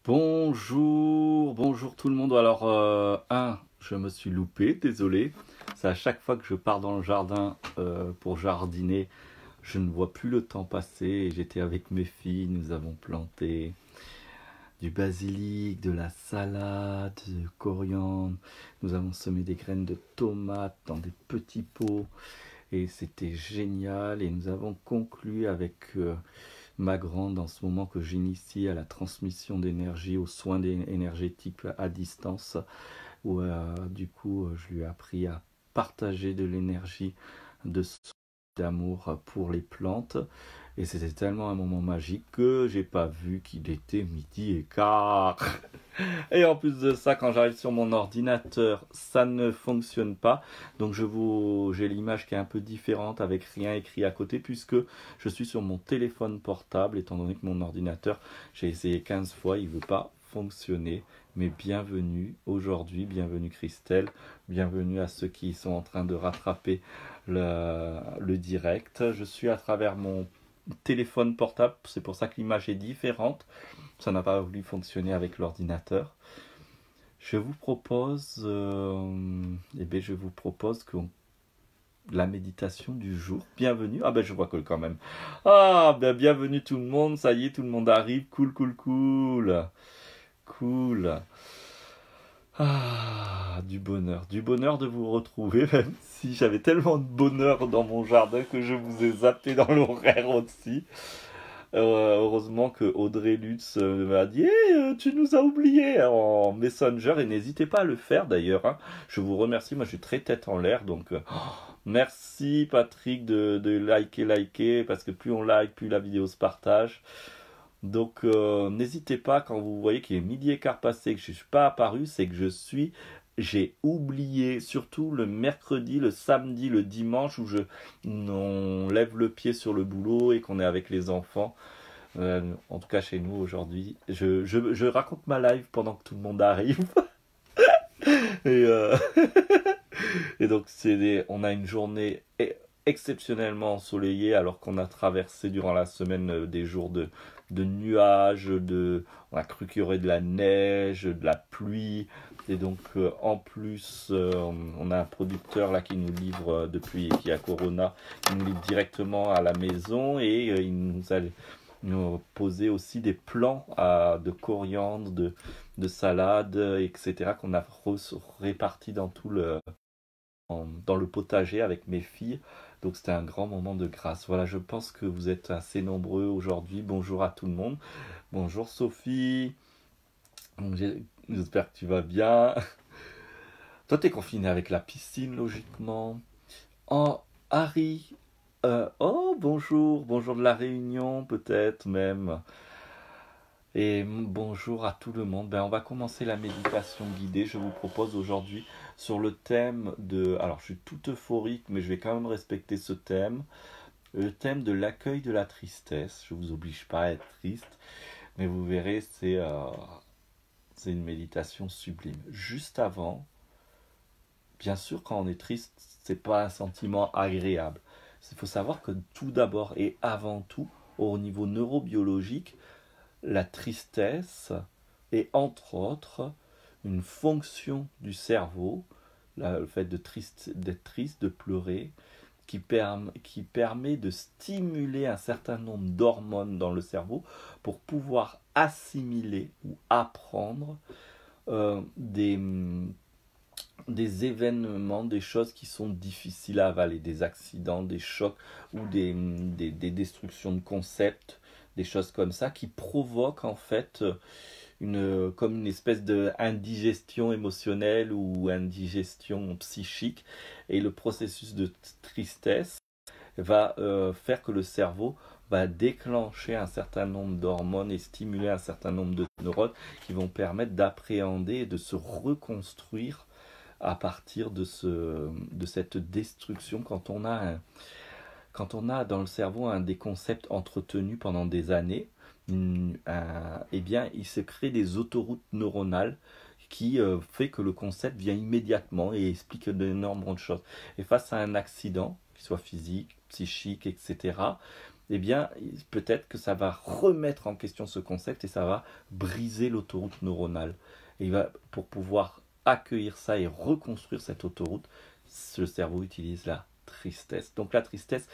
Bonjour, bonjour tout le monde. Alors, je me suis loupé, désolé. C'est à chaque fois que je pars dans le jardin pour jardiner, je ne vois plus le temps passer. Et j'étais avec mes filles, nous avons planté du basilic, de la salade, du coriandre. Nous avons semé des graines de tomates dans des petits pots et c'était génial. Et nous avons conclu avec ma grande en ce moment que j'initie à la transmission d'énergie, aux soins énergétiques à distance, où du coup je lui ai appris à partager de l'énergie de d'amour pour les plantes. Et c'était tellement un moment magique que j'ai pas vu qu'il était midi et quart. Et en plus de ça, quand j'arrive sur mon ordinateur, ça ne fonctionne pas. Donc j'ai l'image qui est un peu différente avec rien écrit à côté puisque je suis sur mon téléphone portable étant donné que mon ordinateur, j'ai essayé 15 fois, il ne veut pas fonctionner. Mais bienvenue aujourd'hui, bienvenue Christelle, bienvenue à ceux qui sont en train de rattraper le direct. Je suis à travers mon téléphone portable, c'est pour ça que l'image est différente. Ça n'a pas voulu fonctionner avec l'ordinateur. Je vous propose, je vous propose que la méditation du jour. Bienvenue. Ah ben je vois que quand même. Ah ben bienvenue tout le monde. Ça y est, tout le monde arrive. Cool, cool, cool, cool. Ah, du bonheur de vous retrouver, même si j'avais tellement de bonheur dans mon jardin que je vous ai zappé dans l'horaire aussi. Heureusement que Audrey Lutz m'a dit tu nous as oubliés en Messenger et n'hésitez pas à le faire d'ailleurs. Hein. Je vous remercie, moi je suis très tête en l'air donc merci Patrick de liker parce que plus on like, plus la vidéo se partage. Donc n'hésitez pas quand vous voyez qu'il est midi et quart passé et que je ne suis pas apparu, c'est que j'ai oublié, surtout le mercredi, le samedi, le dimanche où on lève le pied sur le boulot et qu'on est avec les enfants. En tout cas chez nous aujourd'hui. Je raconte ma live pendant que tout le monde arrive. Et, et donc on a une journée exceptionnellement ensoleillée alors qu'on a traversé durant la semaine des jours de nuages, on a cru qu'il y aurait de la neige, de la pluie. Et donc en plus on a un producteur là qui nous livre qui a Corona, qui nous livre directement à la maison et il nous poser aussi des plants de coriandre, de salade, etc. qu'on a répartis dans le potager avec mes filles. Donc c'était un grand moment de grâce. Voilà, je pense que vous êtes assez nombreux aujourd'hui. Bonjour à tout le monde. Bonjour Sophie. J'espère que tu vas bien. Toi, t'es confiné avec la piscine, logiquement. Oh, Harry. Oh, bonjour. Bonjour de la Réunion, peut-être même. Et bonjour à tout le monde. On va commencer la méditation guidée. Je vous propose aujourd'hui sur le thème de... Alors, je suis tout euphorique, mais je vais quand même respecter ce thème. Le thème de l'accueil de la tristesse. Je ne vous oblige pas à être triste, mais vous verrez, c'est une méditation sublime. Juste avant, bien sûr, quand on est triste, c'est pas un sentiment agréable. Il faut savoir que tout d'abord et avant tout, au niveau neurobiologique, la tristesse est entre autres une fonction du cerveau, le fait d'être triste, de pleurer, qui permet de stimuler un certain nombre d'hormones dans le cerveau pour pouvoir assimiler ou apprendre des événements, des choses qui sont difficiles à avaler, des accidents, des chocs ou des destructions de concepts, des choses comme ça qui provoquent en fait comme une espèce d'indigestion émotionnelle ou indigestion psychique. Et le processus de tristesse va faire que le cerveau va déclencher un certain nombre d'hormones et stimuler un certain nombre de neurones qui vont permettre d'appréhender et de se reconstruire à partir de cette destruction quand on a dans le cerveau des concepts entretenus pendant des années, eh bien, il se crée des autoroutes neuronales qui fait que le concept vient immédiatement et explique d'énormes choses. Et face à un accident, qu'il soit physique, psychique, etc., eh bien, peut-être que ça va remettre en question ce concept et ça va briser l'autoroute neuronale. Et pour pouvoir accueillir ça et reconstruire cette autoroute, le cerveau utilise la tristesse. Donc la tristesse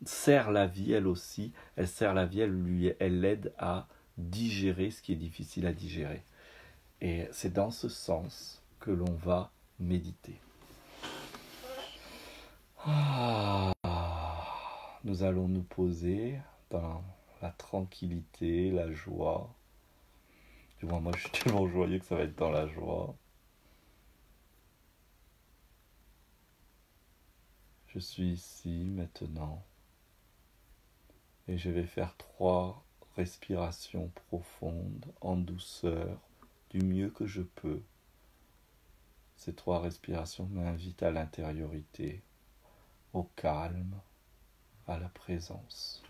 sert la vie, elle aussi. Elle sert la vie, elle l'aide à digérer ce qui est difficile à digérer. Et c'est dans ce sens que l'on va méditer. Nous allons nous poser dans la tranquillité, la joie. Du moins, moi, je suis tellement joyeux que ça va être dans la joie. Je suis ici maintenant et je vais faire 3 respirations profondes en douceur du mieux que je peux. Ces 3 respirations m'invitent à l'intériorité, au calme, à la présence.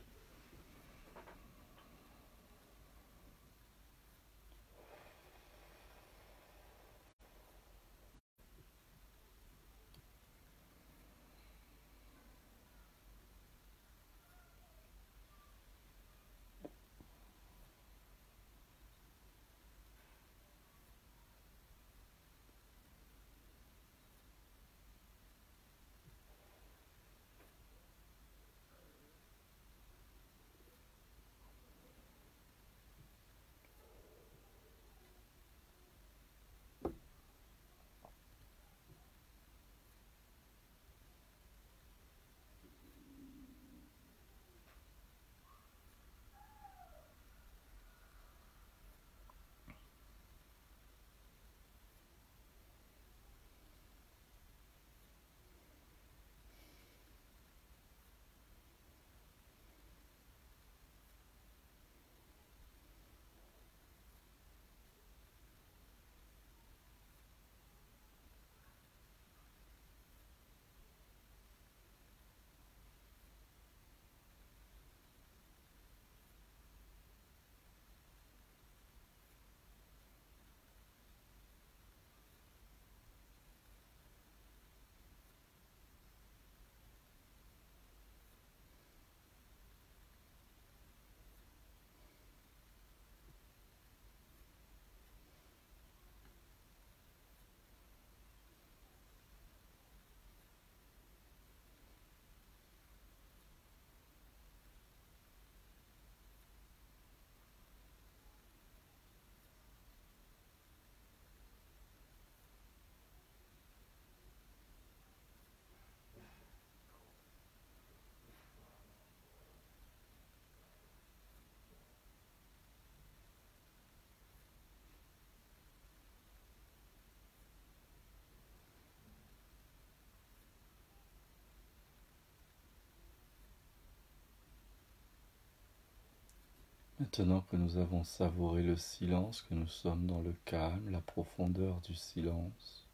Maintenant que nous avons savouré le silence, que nous sommes dans le calme, la profondeur du silence,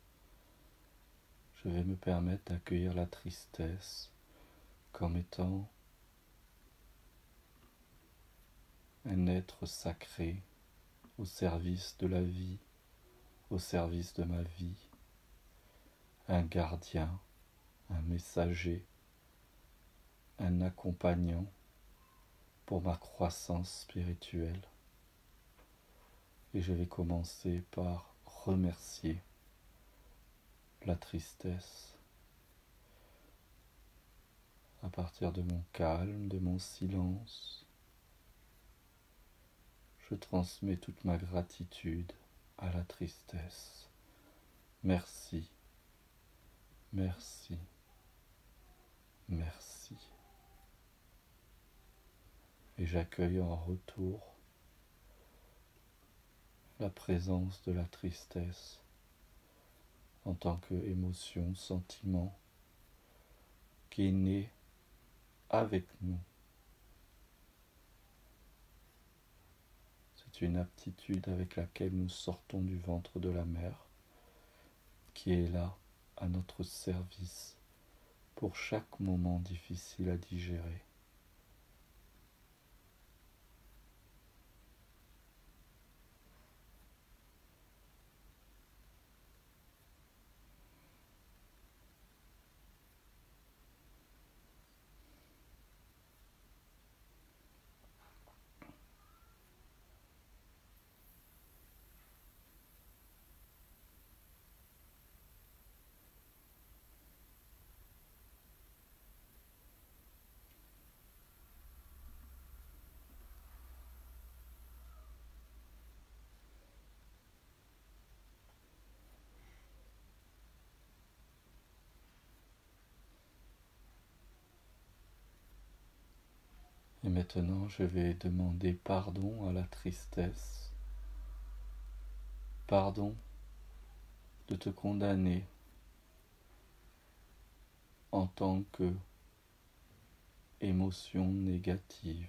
je vais me permettre d'accueillir la tristesse comme étant un être sacré au service de la vie, au service de ma vie, un gardien, un messager, un accompagnant pour ma croissance spirituelle. Et je vais commencer par remercier la tristesse à partir de mon calme, de mon silence. Je transmets toute ma gratitude à la tristesse. Merci, merci, merci. Et j'accueille en retour la présence de la tristesse en tant qu'émotion, sentiment qui est né avec nous. C'est une aptitude avec laquelle nous sortons du ventre de la mère qui est là à notre service pour chaque moment difficile à digérer. Et maintenant, je vais demander pardon à la tristesse. Pardon de te condamner en tant que émotion négative.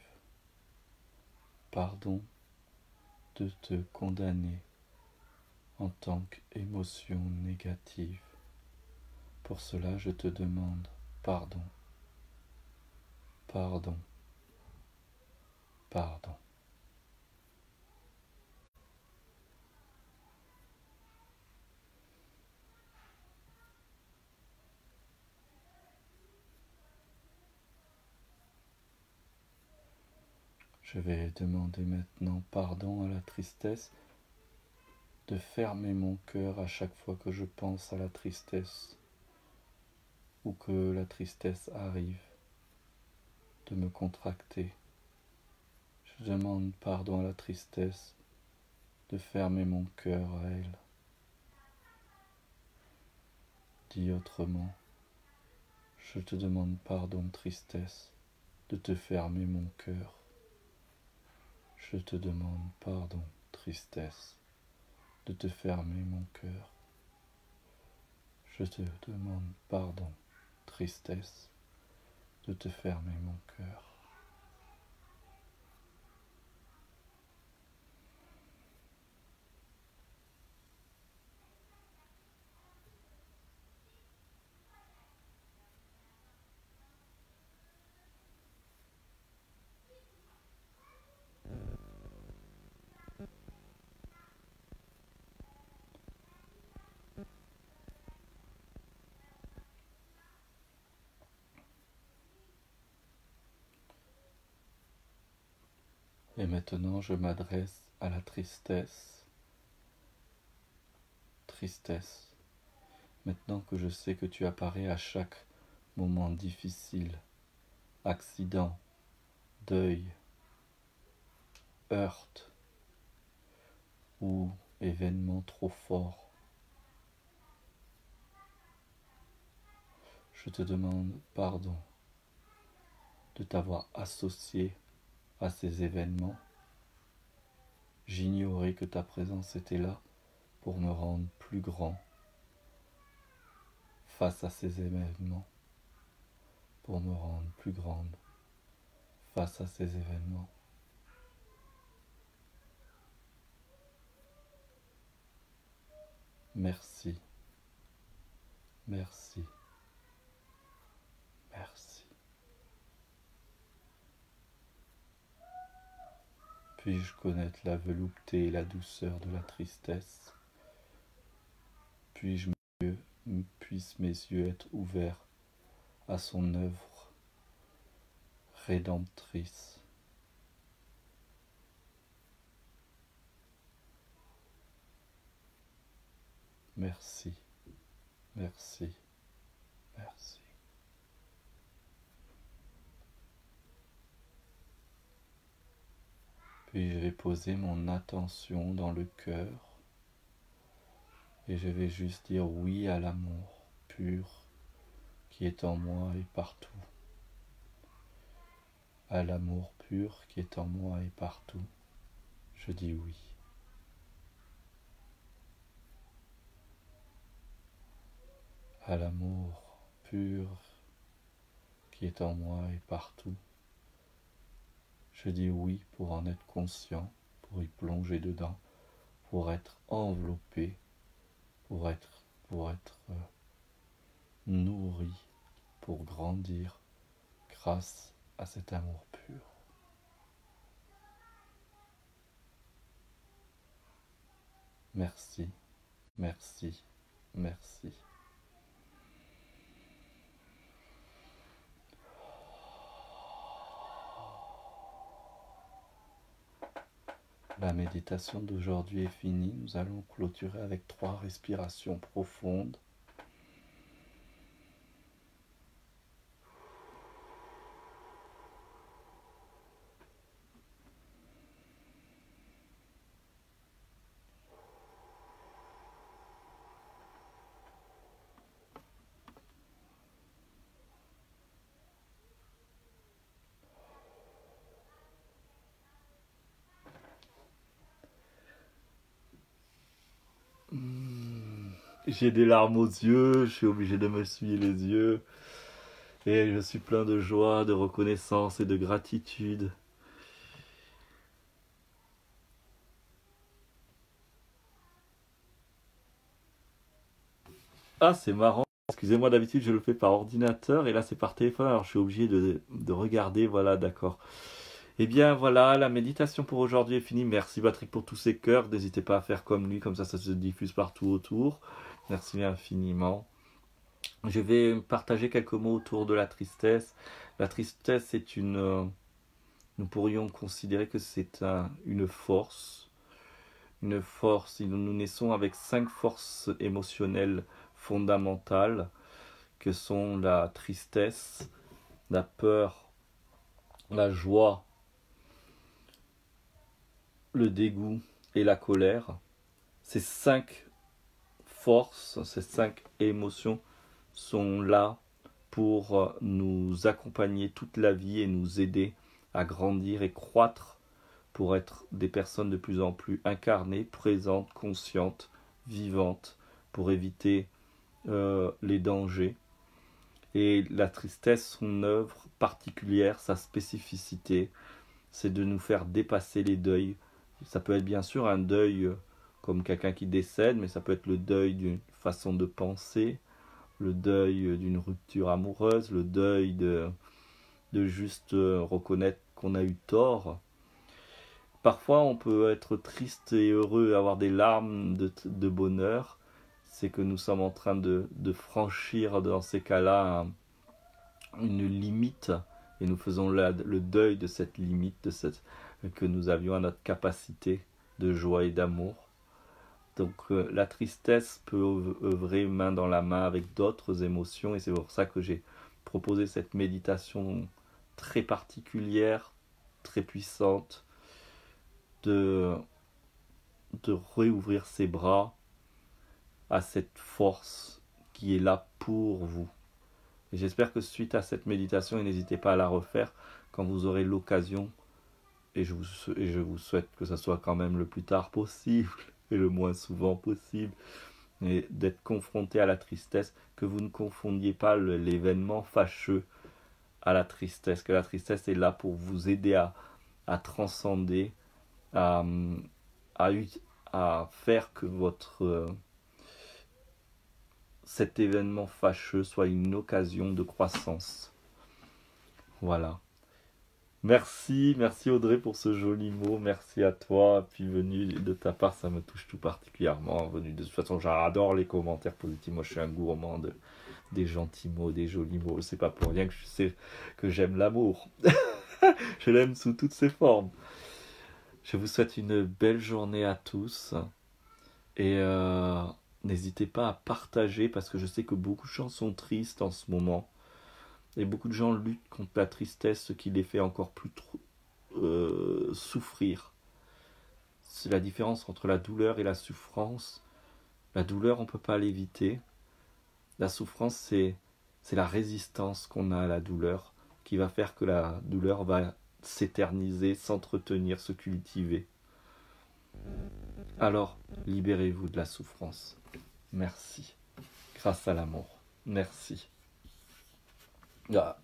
Pardon de te condamner en tant qu'émotion négative. Pour cela, je te demande pardon, pardon, pardon. Je vais demander maintenant pardon à la tristesse de fermer mon cœur à chaque fois que je pense à la tristesse ou que la tristesse arrive, de me contracter. Je demande pardon à la tristesse de fermer mon cœur à elle. Dit autrement, je te demande pardon, tristesse, de te fermer mon cœur. Je te demande pardon, tristesse, de te fermer mon cœur. Je te demande pardon, tristesse, de te fermer mon cœur. Et maintenant, je m'adresse à la tristesse. Tristesse, maintenant que je sais que tu apparais à chaque moment difficile, accident, deuil, heurte ou événement trop fort, je te demande pardon de t'avoir associé à ces événements. J'ignorais que ta présence était là pour me rendre plus grand face à ces événements, pour me rendre plus grande face à ces événements. Merci, merci, merci. Puis-je connaître la velouteté et la douceur de la tristesse? Puissent mes yeux être ouverts à son œuvre rédemptrice? Merci, merci, merci. Puis je vais poser mon attention dans le cœur et je vais juste dire oui à l'amour pur qui est en moi et partout. À l'amour pur qui est en moi et partout, je dis oui. À l'amour pur qui est en moi et partout, je dis oui pour en être conscient, pour y plonger dedans, pour être enveloppé, pour être nourri, pour grandir grâce à cet amour pur. Merci, merci, merci. La méditation d'aujourd'hui est finie. Nous allons clôturer avec 3 respirations profondes. J'ai des larmes aux yeux, je suis obligé de m'essuyer les yeux. Et je suis plein de joie, de reconnaissance et de gratitude. Ah, c'est marrant. Excusez-moi, d'habitude je le fais par ordinateur et là c'est par téléphone, alors je suis obligé de regarder. Voilà, d'accord. Eh bien voilà, la méditation pour aujourd'hui est finie. Merci Patrick pour tous ces cœurs. N'hésitez pas à faire comme lui, comme ça se diffuse partout autour. Merci infiniment. Je vais partager quelques mots autour de la tristesse. La tristesse c'est nous pourrions considérer que c'est une force. Une force, nous naissons avec 5 forces émotionnelles fondamentales que sont la tristesse, la peur, la joie, le dégoût et la colère. Ces 5 forces, ces 5 émotions sont là pour nous accompagner toute la vie et nous aider à grandir et croître pour être des personnes de plus en plus incarnées, présentes, conscientes, vivantes, pour éviter les dangers. Et la tristesse, son œuvre particulière, sa spécificité, c'est de nous faire dépasser les deuils. Ça peut être bien sûr un deuil comme quelqu'un qui décède, mais ça peut être le deuil d'une façon de penser, le deuil d'une rupture amoureuse, le deuil de juste reconnaître qu'on a eu tort. Parfois on peut être triste et heureux, avoir des larmes de bonheur. C'est que nous sommes en train de franchir dans ces cas-là une limite et nous faisons le deuil de cette limite que nous avions à notre capacité de joie et d'amour. Donc la tristesse peut œuvrer main dans la main avec d'autres émotions et c'est pour ça que j'ai proposé cette méditation très particulière, très puissante, de réouvrir ses bras à cette force qui est là pour vous. Et j'espère que suite à cette méditation, et n'hésitez pas à la refaire quand vous aurez l'occasion, et je vous souhaite que ça soit quand même le plus tard possible, et le moins souvent possible, et d'être confronté à la tristesse, que vous ne confondiez pas l'événement fâcheux à la tristesse, que la tristesse est là pour vous aider à transcender, à, à faire que cet événement fâcheux soit une occasion de croissance. Voilà. Merci Audrey pour ce joli mot, merci à toi, puis venu de ta part, ça me touche tout particulièrement, venu de toute façon, j'adore les commentaires positifs, moi je suis un gourmand des gentils mots, des jolis mots, c'est pas pour rien que je sais que j'aime l'amour, je l'aime sous toutes ses formes. Je vous souhaite une belle journée à tous, et n'hésitez pas à partager, parce que je sais que beaucoup de gens sont tristes en ce moment, et beaucoup de gens luttent contre la tristesse, ce qui les fait encore plus souffrir. C'est la différence entre la douleur et la souffrance. La douleur, on ne peut pas l'éviter. La souffrance, c'est la résistance qu'on a à la douleur qui va faire que la douleur va s'éterniser, s'entretenir, se cultiver. Alors, libérez-vous de la souffrance. Merci. Grâce à l'amour. Merci. Ah.